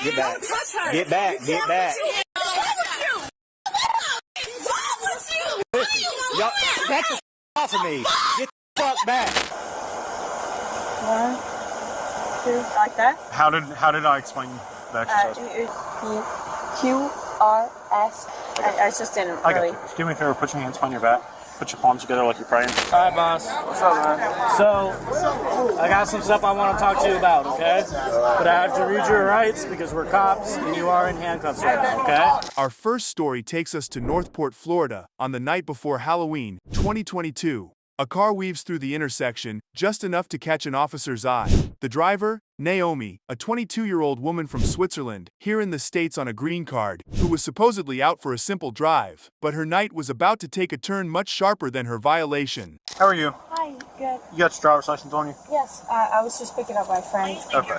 Get back. Don't touch her. Get back. Get back. Listen, y'all, back the off of me. Get the fuck back. 1, 2, like that. How did I explain the exercise? QRS. I just didn't I got really. you. Just do me a favor. Put your hands behind your back. Put your palms together like you're praying. All right, boss. What's up, man? So, I got some stuff I want to talk to you about, okay? But I have to read your rights because we're cops and you are in handcuffs right now, okay? Our first story takes us to Northport, Florida, on the night before Halloween, 2022. A car weaves through the intersection, just enough to catch an officer's eye. The driver, Naomi, a 22-year-old woman from Switzerland, here in the States on a green card, who was supposedly out for a simple drive. But her night was about to take a turn much sharper than her violation. How are you? Hi, good. You got your driver's license on you? Yes, I was just picking up my friend. Okay.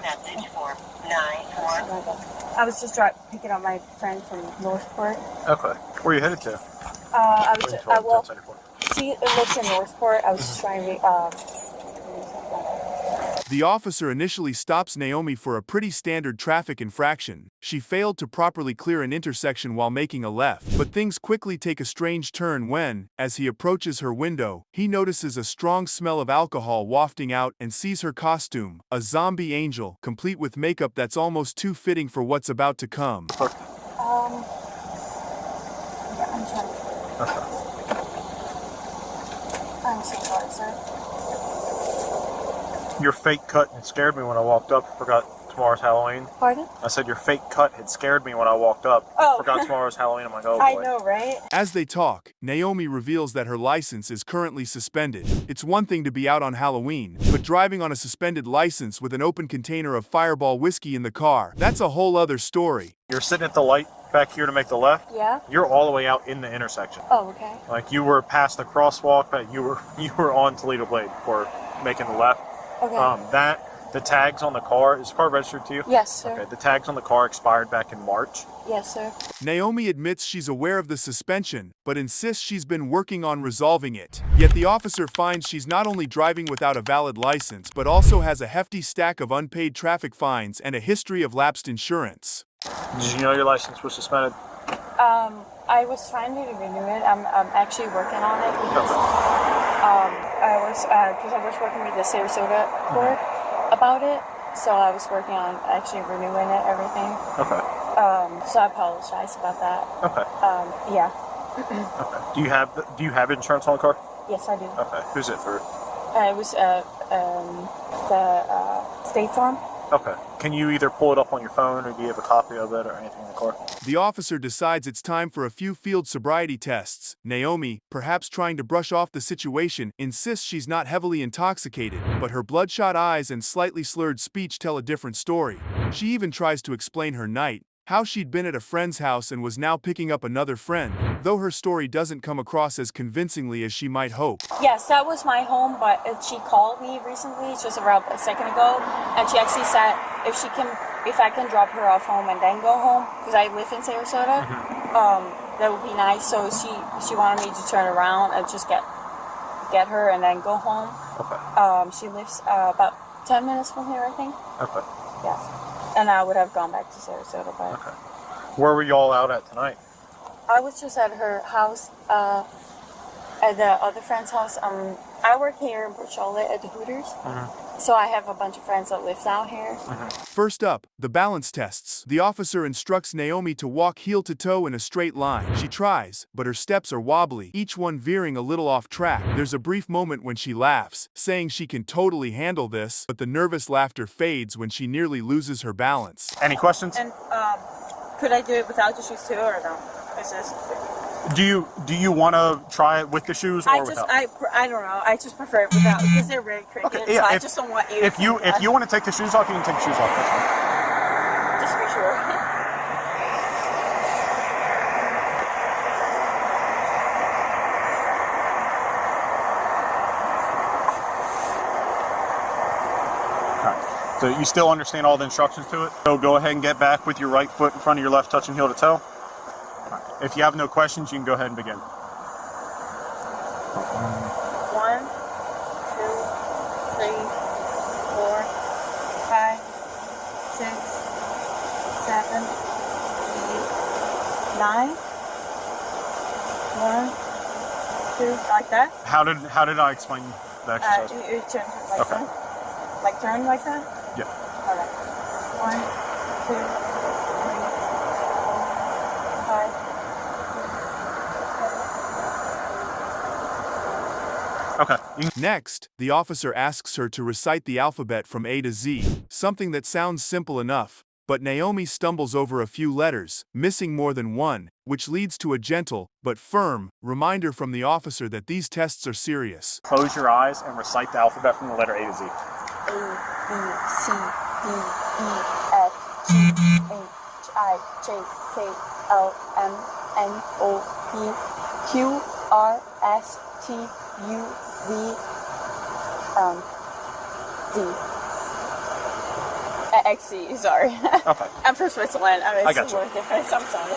I was just picking up my friend from Northport. Okay. Where are you headed to? Well, she lives in Northport. I was just trying to. The officer initially stops Naomi for a pretty standard traffic infraction. She failed to properly clear an intersection while making a left, but things quickly take a strange turn when, as he approaches her window, he notices a strong smell of alcohol wafting out and sees her costume, a zombie angel, complete with makeup that's almost too fitting for what's about to come. Yeah, I'm trying to. I'm so sorry, sir. Your fake cut had scared me when I walked up. Forgot tomorrow's Halloween. Pardon? I said your fake cut had scared me when I walked up. Oh. Forgot tomorrow's Halloween. I'm like, oh boy. I know, right? As they talk, Naomi reveals that her license is currently suspended. It's one thing to be out on Halloween, but driving on a suspended license with an open container of Fireball whiskey in the car, that's a whole other story. You're sitting at the light back here to make the left. Yeah. You're all the way out in the intersection. Oh, okay. Like you were past the crosswalk, but you were on Toledo Blade before making the left. Okay. The tags on the car, is the car registered to you? Yes, sir. Okay, the tags on the car expired back in March. Yes, sir. Naomi admits she's aware of the suspension, but insists she's been working on resolving it. Yet the officer finds she's not only driving without a valid license, but also has a hefty stack of unpaid traffic fines and a history of lapsed insurance. Did you know your license was suspended? I was trying to renew it. I'm actually working on it because I was working with the Sarasota court about it, so I was working on actually renewing it, everything. Okay. So I apologize about that. Okay. Yeah. Okay. Do you have insurance on the car? Yes, I do. Okay. Who's it for? It was the State Farm. Okay. Can you either pull it up on your phone, or do you have a copy of it, or anything in the car? The officer decides it's time for a few field sobriety tests. Naomi, perhaps trying to brush off the situation, insists she's not heavily intoxicated, but her bloodshot eyes and slightly slurred speech tell a different story. She even tries to explain her night, how she'd been at a friend's house and was now picking up another friend, though her story doesn't come across as convincingly as she might hope. Yes, that was my home, but she called me recently, just around a second ago, and she actually said if I can drop her off home and then go home, because I live in Sarasota, that would be nice. So she wanted me to turn around and just get her and then go home. Okay. She lives about 10 minutes from here, I think. Okay. Yes. And I would have gone back to Sarasota, but Okay. Where were y'all out at tonight? I was just at her house, at the other friend's house. I work here in Port Charlotte at the Hooters, so I have a bunch of friends that live down here. First up, the balance tests. The officer instructs Naomi to walk heel to toe in a straight line. She tries, but her steps are wobbly, each one veering a little off track. There's a brief moment when she laughs, saying she can totally handle this, but the nervous laughter fades when she nearly loses her balance. Any questions? And could I do it without the shoes too, or no? Do you want to try it with the shoes or without? I don't know. I just prefer it without because they're very cricket. Okay, yeah, so I just don't want you. If you want to take the shoes off, you can take the shoes off. That's fine. Just be sure. Alright. So you still understand all the instructions to it? So go ahead and get back with your right foot in front of your left, touching heel to toe. If you have no questions, you can go ahead and begin. 1, 2, 3, 4, 5, 6, 7, 7, 8, 9. 1, 2, like that. How did I explain the exercise? You turn like Okay. that. Like turn like that. Yeah. All right. 1, 2, 3, 4, 5. Okay. Next, the officer asks her to recite the alphabet from A to Z, something that sounds simple enough. But Naomi stumbles over a few letters, missing more than one, which leads to a gentle, but firm, reminder from the officer that these tests are serious. Close your eyes and recite the alphabet from the letter A to Z. A, B, C, D, E, F, G, H, I, J, K, L, M, N, O, P, Q, R, S, T, U, V, Z. XC, sorry. Okay. I'm from Switzerland. I got you. Different. I'm sorry.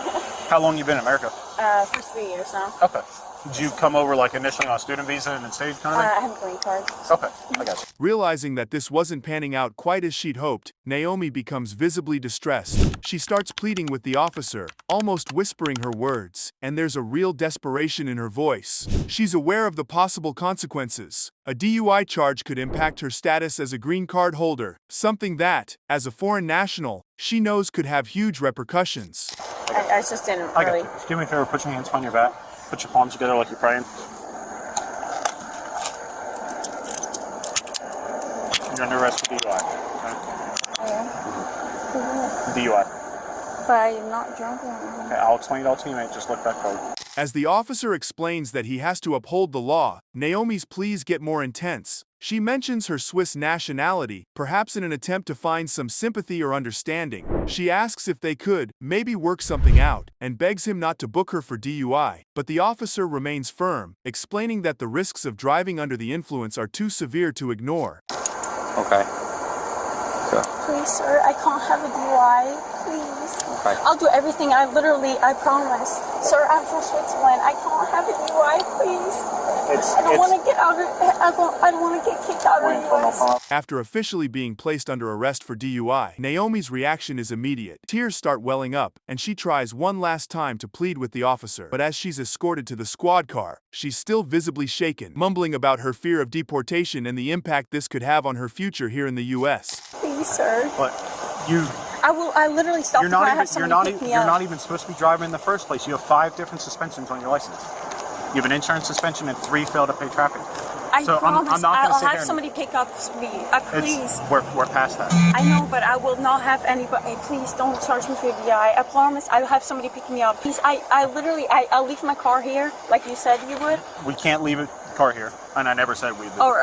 How long you been in America? For 3 years now. Okay. Did you come over like initially on a student visa and then stayed kind of thing? I have a green card. Okay, I got you. Realizing that this wasn't panning out quite as she'd hoped, Naomi becomes visibly distressed. She starts pleading with the officer, almost whispering her words, and there's a real desperation in her voice. She's aware of the possible consequences. A DUI charge could impact her status as a green card holder, something that, as a foreign national, she knows could have huge repercussions. I just didn't I got really. you. Just do me a favor, put your hands behind your back. Put your palms together like you're praying. You're under arrest for DUI. Okay? DUI. But I'm not drunk or anything. Okay, I'll explain it all to you, mate. Just look back forward. As the officer explains that he has to uphold the law, Naomi's pleas get more intense. She mentions her Swiss nationality, perhaps in an attempt to find some sympathy or understanding. She asks if they could, maybe work something out, and begs him not to book her for DUI. But the officer remains firm, explaining that the risks of driving under the influence are too severe to ignore. Okay. Go. Please, sir, I can't have a DUI. Please. Okay. I'll do everything. I promise. Sir, I'm from Switzerland. I can't have a DUI, please. I don't want to get out of. I don't want to get kicked out of the US. After officially being placed under arrest for DUI, Naomi's reaction is immediate. Tears start welling up, and she tries one last time to plead with the officer. But as she's escorted to the squad car, she's still visibly shaken, mumbling about her fear of deportation and the impact this could have on her future here in the US. Please, sir. But you... I literally stopped You're the car. not I even. have somebody pick me You're up. not even supposed to be driving in the first place. You have 5 different suspensions on your license. You have an insurance suspension and 3 fail to pay traffic. I So promise. I'm not going to I'll sit have here. somebody pick up me. Please. We're past that. I know, but I will not have anybody. Please don't charge me for DUI. I promise. I'll have somebody pick me up. Please. I'll leave my car here, like you said you would. We can't leave a car here, and I never said we would. Or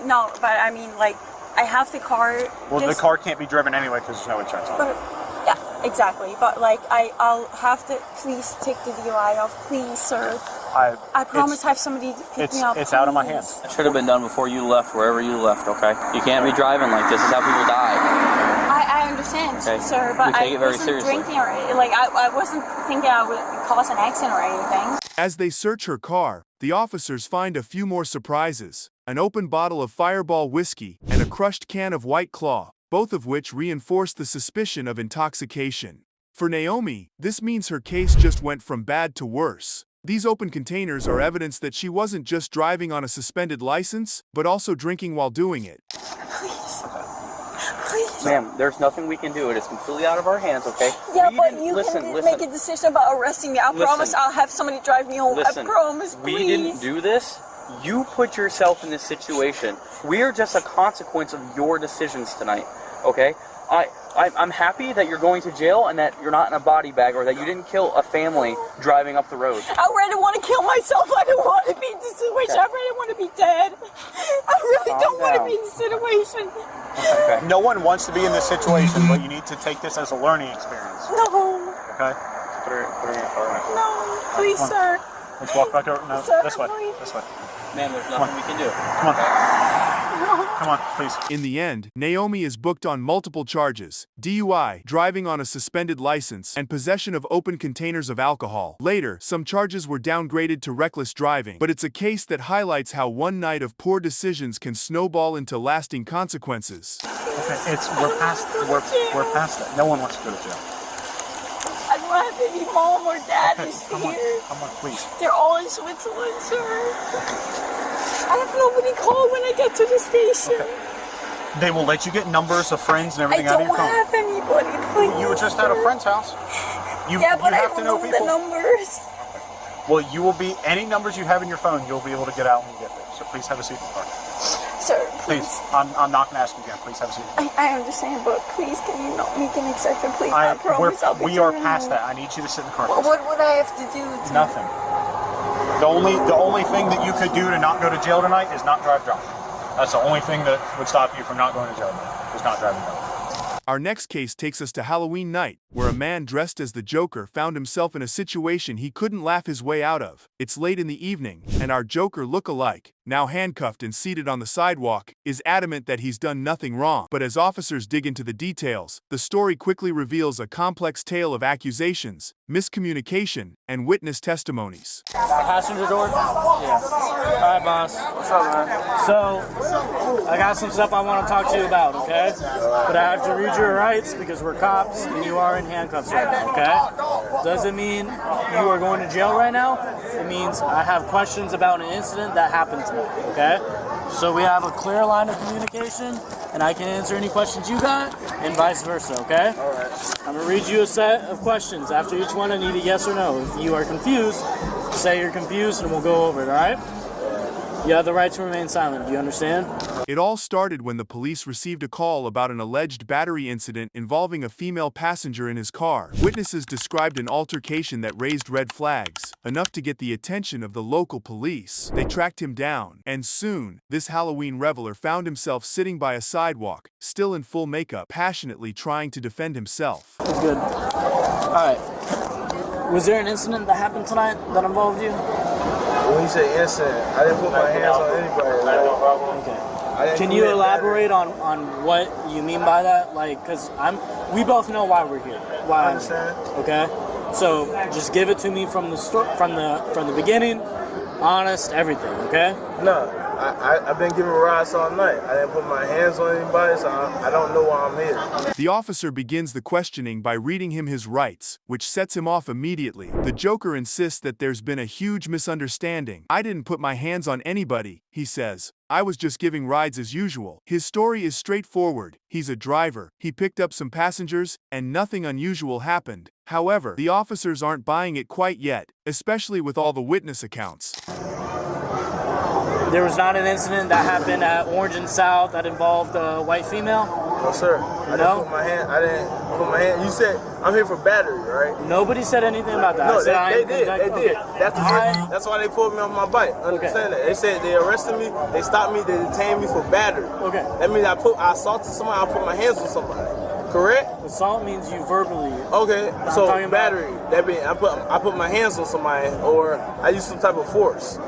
no, but I mean like I have the car. Well, the car can't be driven anyway because there's no insurance on it. But, yeah, exactly. But like I'll have to. Please take the DUI off, please, sir. I promise. Have somebody pick me up. It's out of my please. hands. It should have been done before you left, wherever you left, okay? You can't be driving like this. This is how people die. I understand, Okay. sir, but We take I it very wasn't seriously. drinking or like I wasn't thinking I would cause an accident or anything. As they search her car, the officers find a few more surprises: an open bottle of Fireball whiskey and a crushed can of White Claw, both of which reinforce the suspicion of intoxication. For Naomi, this means her case just went from bad to worse. These open containers are evidence that she wasn't just driving on a suspended license, but also drinking while doing it. Please. Please. Ma'am, there's nothing we can do. It is completely out of our hands, okay? Yeah, We but didn't- you listen, can listen. make a decision about arresting me. I Listen. promise I'll have somebody drive me home. Listen, I promise, please. we didn't do this. You put yourself in this situation. We are just a consequence of your decisions tonight, okay? I'm happy that you're going to jail and that you're not in a body bag or that you didn't kill a family driving up the road. I really want to kill myself. I don't want to be in this situation. I really want to be dead. I really Calm don't want to down. be in this situation. Okay. No one wants to be in this situation, but you need to take this as a learning experience. No, Okay? Put her in your car. no, please, Come on. sir. Let's walk back over. No, Sir, this way. please. This way. Ma'am, there's nothing we can do. Come on. Come on, please. In the end, Naomi is booked on multiple charges: DUI, driving on a suspended license, and possession of open containers of alcohol. Later, some charges were downgraded to reckless driving, but it's a case that highlights how one night of poor decisions can snowball into lasting consequences. Okay, we're past that. No one wants to go to jail. have any mom or dad is Come on, here. come on, please. They're all in Switzerland, sir. I have nobody call when I get to the station. They will let you get numbers of friends and I everything out of don't your phone. have anybody, please. You were just at a friend's house. You But have I to don't know know people. the numbers. Well, you will be any numbers you have in your phone. You'll be able to get out when you get there. So please have a seat in the car. Sir, Please, please. I'm not gonna ask you again. Please have a seat. I understand, but please, can you not make an exception, please? I promise I'll be We are doing past it. that. I need you to sit in the car. Well, please. what would I have to do? Nothing. The only thing that you could do to not go to jail tonight is not drive drunk. That's the only thing that would stop you from not going to jail tonight, is not driving drunk. Our next case takes us to Halloween night, where a man dressed as the Joker found himself in a situation he couldn't laugh his way out of. It's late in the evening, and our Joker look-alike, now handcuffed and seated on the sidewalk, is adamant that he's done nothing wrong. But as officers dig into the details, the story quickly reveals a complex tale of accusations, miscommunication, and witness testimonies. Passenger door? Yeah. Alright, boss. What's up, man? So, I got some stuff I want to talk to you about, okay? But I have to read your rights because we're cops and you are in handcuffs right now, okay? Doesn't mean you are going to jail right now. It means I have questions about an incident that happened tonight, okay? So we have a clear line of communication and I can answer any questions you got and vice versa, okay? Alright. I'm gonna read you a set of questions. After each one, I need a yes or no. If you are confused, say you're confused and we'll go over it, alright? You have the right to remain silent. Do you understand? It all started when the police received a call about an alleged battery incident involving a female passenger in his car. Witnesses described an altercation that raised red flags, enough to get the attention of the local police. They tracked him down, and soon, this Halloween reveler found himself sitting by a sidewalk, still in full makeup, passionately trying to defend himself. That's good. Alright. Was there an incident that happened tonight that involved you? When you say incident, I didn't put my hands on anybody. Okay. Can you elaborate on what you mean by that? Like, because we both know why we're here. Why I understand. Okay. So just give it to me from the beginning, honest, everything. Okay. No, I've been giving rides all night. I didn't put my hands on anybody, so I don't know why I'm here. The officer begins the questioning by reading him his rights, which sets him off immediately. The Joker insists that there's been a huge misunderstanding. I didn't put my hands on anybody, he says. I was just giving rides as usual. His story is straightforward. He's a driver. He picked up some passengers, and nothing unusual happened. However, the officers aren't buying it quite yet, especially with all the witness accounts. There was not an incident that happened at Orange and South that involved a white female? No, sir. I didn't put my hand. You said I'm here for battery, right? Nobody said anything about that. No, I they did. Okay. That's why they pulled me off my bike. Understand that? They said they arrested me, they stopped me, they detained me for battery. Okay. That means I assaulted somebody, I put my hands on somebody. Correct? Assault means you verbally. Okay, so talking about- battery. That means I put my hands on somebody, or I use some type of force.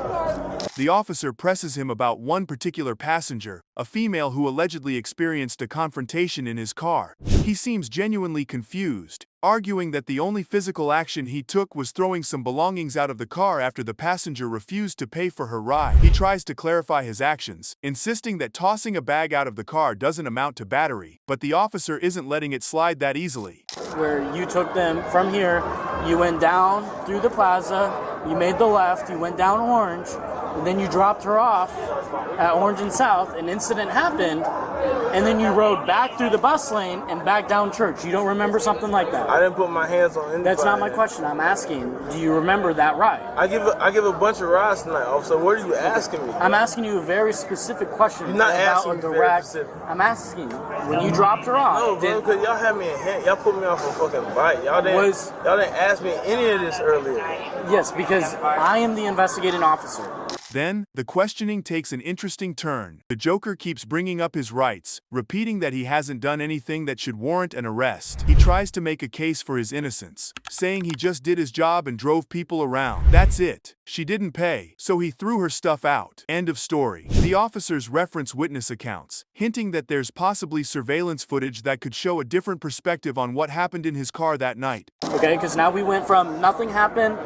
The officer presses him about one particular passenger, a female who allegedly experienced a confrontation in his car. He seems genuinely confused, arguing that the only physical action he took was throwing some belongings out of the car after the passenger refused to pay for her ride. He tries to clarify his actions, insisting that tossing a bag out of the car doesn't amount to battery, but the officer isn't letting it slide that easily. Where you took them from here, you went down through the plaza, you made the left, you went down Orange, and then you dropped her off at Orange and South, an incident happened, and then you rode back through the bus lane and back down Church. You don't remember something like that? I didn't put my hands on anybody. That's not my question. I'm asking, do you remember that ride? I give a bunch of rides tonight, officer. What are you asking me? I'm asking you a very specific question. You're not about asking a me very direct. specific. I'm asking you, when you dropped her off. No, bro, because y'all had me in hand. Y'all put me off a fucking bike. Y'all didn't ask me any of this earlier. Yes, because I am the investigating officer. Then, the questioning takes an interesting turn. The Joker keeps bringing up his rights, repeating that he hasn't done anything that should warrant an arrest. He tries to make a case for his innocence, saying he just did his job and drove people around. That's it. She didn't pay, so he threw her stuff out. End of story. The officers reference witness accounts, hinting that there's possibly surveillance footage that could show a different perspective on what happened in his car that night. Okay, because now we went from nothing happened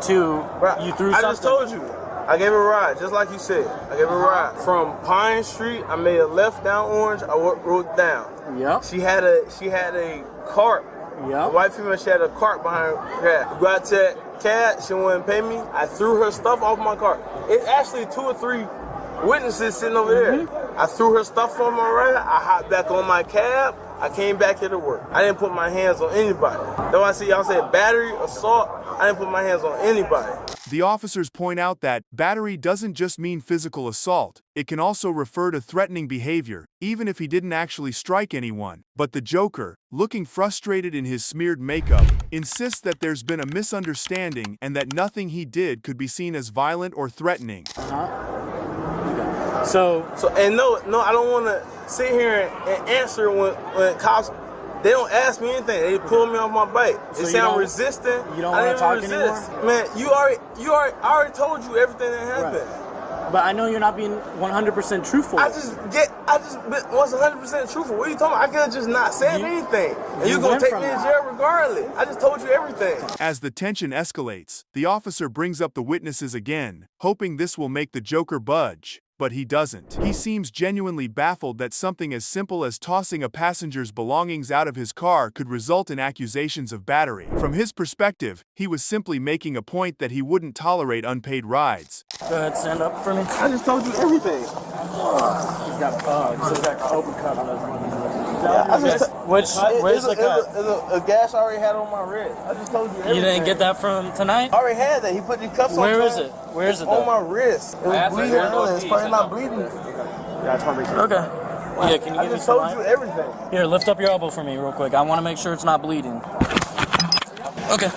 to you threw something. I just told you. I gave a ride, just like you said. I gave a ride from Pine Street. I made a left down Orange. I rode down. Yep. She had a cart A white female, she had a cart behind her cab. We got to that cab, she wouldn't pay me. I threw her stuff off my cart. It's actually 2 or 3 witnesses sitting over there. I threw her stuff on my ride. I hopped back on my cab. I came back here to work. I didn't put my hands on anybody. That's why I see y'all say battery, assault. I didn't put my hands on anybody. The officers point out that battery doesn't just mean physical assault. It can also refer to threatening behavior, even if he didn't actually strike anyone. But the Joker, looking frustrated in his smeared makeup, insists that there's been a misunderstanding and that nothing he did could be seen as violent or threatening. So and no, I don't want to sit here and answer when cops, they don't ask me anything. They pull me off my bike. So They say I'm resisting. You don't want to talk anymore? Man, I already told you everything that happened. Right. But I know you're not being 100% truthful. I just was 100% truthful. What are you talking about? I could have just not said anything. And you're going to take me to jail regardless. I just told you everything. As the tension escalates, the officer brings up the witnesses again, hoping this will make the Joker budge. But he doesn't. He seems genuinely baffled that something as simple as tossing a passenger's belongings out of his car could result in accusations of battery. From his perspective, he was simply making a point that he wouldn't tolerate unpaid rides. Go ahead, stand up for me. I just told you everything. He's got open cup on his Where's the cup? A gas I already had on my wrist. I just told you everything. You didn't get that from tonight? I already had that. He put these cuffs on. Where is it? Where is it? On my wrist. It was bleeding earlier. It's probably not bleeding. Okay. Yeah, can you I give me just some told light? you everything. Here, lift up your elbow for me real quick. I want to make sure it's not bleeding. Okay.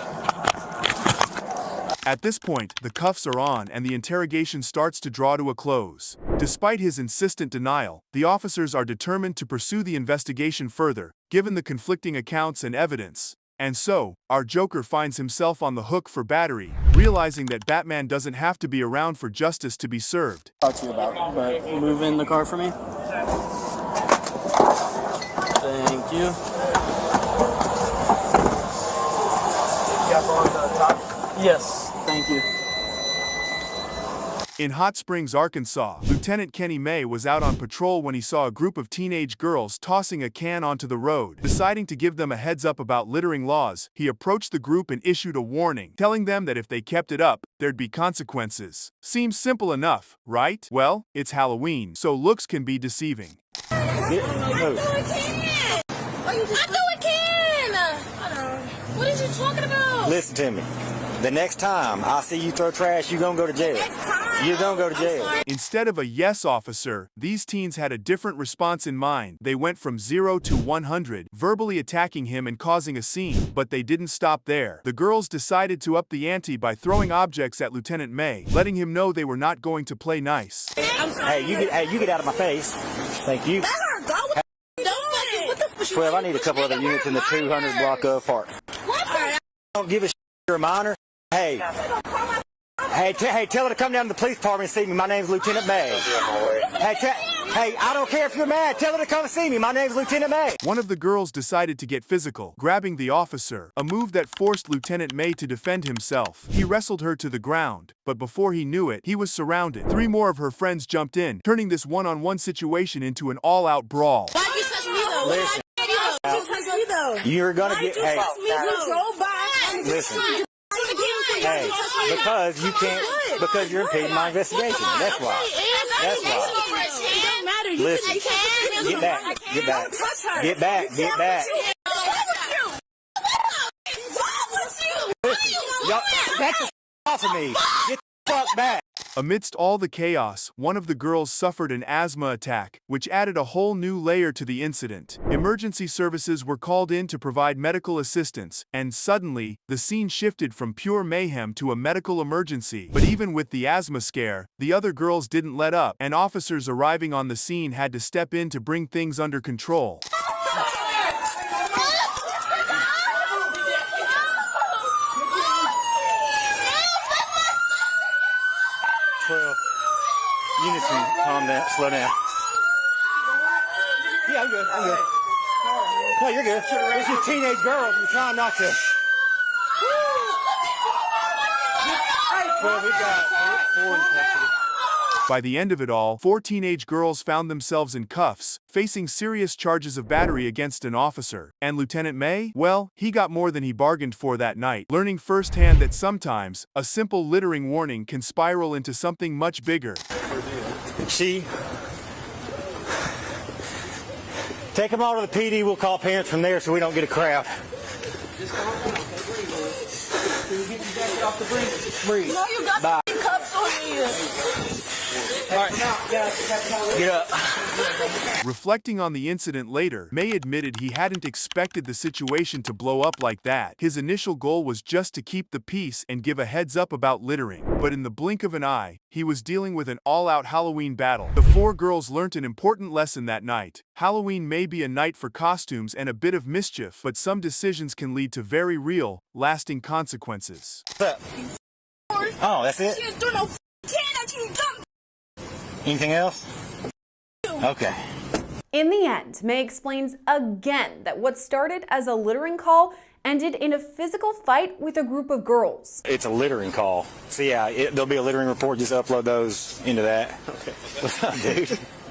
At this point, the cuffs are on and the interrogation starts to draw to a close. Despite his insistent denial, the officers are determined to pursue the investigation further, given the conflicting accounts and evidence. And so, our Joker finds himself on the hook for battery, realizing that Batman doesn't have to be around for justice to be served. Talk to you about, but move in the car for me. Thank you. Yes, thank you. In Hot Springs, Arkansas, Lieutenant Kenny May was out on patrol when he saw a group of teenage girls tossing a can onto the road. Deciding to give them a heads up about littering laws, he approached the group and issued a warning, telling them that if they kept it up, there'd be consequences. Seems simple enough, right? Well, it's Halloween, so looks can be deceiving. I threw a can! What are you talking about? Listen to me. The next time I see you throw trash, you're gonna go to jail. You're gonna go to jail. Instead of a yes officer, these teens had a different response in mind. They went from 0 to 100, verbally attacking him and causing a scene. But they didn't stop there. The girls decided to up the ante by throwing objects at Lieutenant May, letting him know they were not going to play nice. Hey, you get out of my face. Thank you. 12, I need a couple other units in the 200 block of park. Don't give a shit, you're a minor. Hey, tell her to come down to the police department and see me. My name's Lieutenant May. Hey, I don't care if you're mad. Tell her to come see me. My name's Lieutenant May. One of the girls decided to get physical, grabbing the officer, a move that forced Lieutenant May to defend himself. He wrestled her to the ground, but before he knew it, he was surrounded. 3 more of her friends jumped in, turning this one-on-one situation into an all-out brawl. Why'd you touch me though? Listen, Why'd you touch me though? you're gonna get. Hey, drove by. listen. Hey, because you can't, because you're impeding my investigation. That's why. That's why. It don't matter. Listen, get back, get back, get back, get back. Listen, y'all, back the off of me. Get the fuck back. Amidst all the chaos, one of the girls suffered an asthma attack, which added a whole new layer to the incident. Emergency services were called in to provide medical assistance, and suddenly, the scene shifted from pure mayhem to a medical emergency. But even with the asthma scare, the other girls didn't let up, and officers arriving on the scene had to step in to bring things under control. Unison, calm down, slow down. Yeah, I'm good, I'm good. No, you're good. It's just teenage girls. We're trying not to. Well, we got 4 in custody. By the end of it all, 4 teenage girls found themselves in cuffs, facing serious charges of battery against an officer. And Lieutenant May? Well, he got more than he bargained for that night, learning firsthand that sometimes, a simple littering warning can spiral into something much bigger. Take them all to the PD. We'll call parents from there so we don't get a crowd. Breathe. No, you got the cups on you. Get up. Reflecting on the incident later, May admitted he hadn't expected the situation to blow up like that. His initial goal was just to keep the peace and give a heads up about littering. But in the blink of an eye, he was dealing with an all-out Halloween battle. The 4 girls learnt an important lesson that night. Halloween may be a night for costumes and a bit of mischief, but some decisions can lead to very real, lasting consequences. What's up? Oh, that's it? She didn't do no can you dumb. Anything else? Okay. In the end, May explains again that what started as a littering call ended in a physical fight with a group of girls. It's a littering call. So yeah, there'll be a littering report. Just upload those into that. Okay. What's up, dude?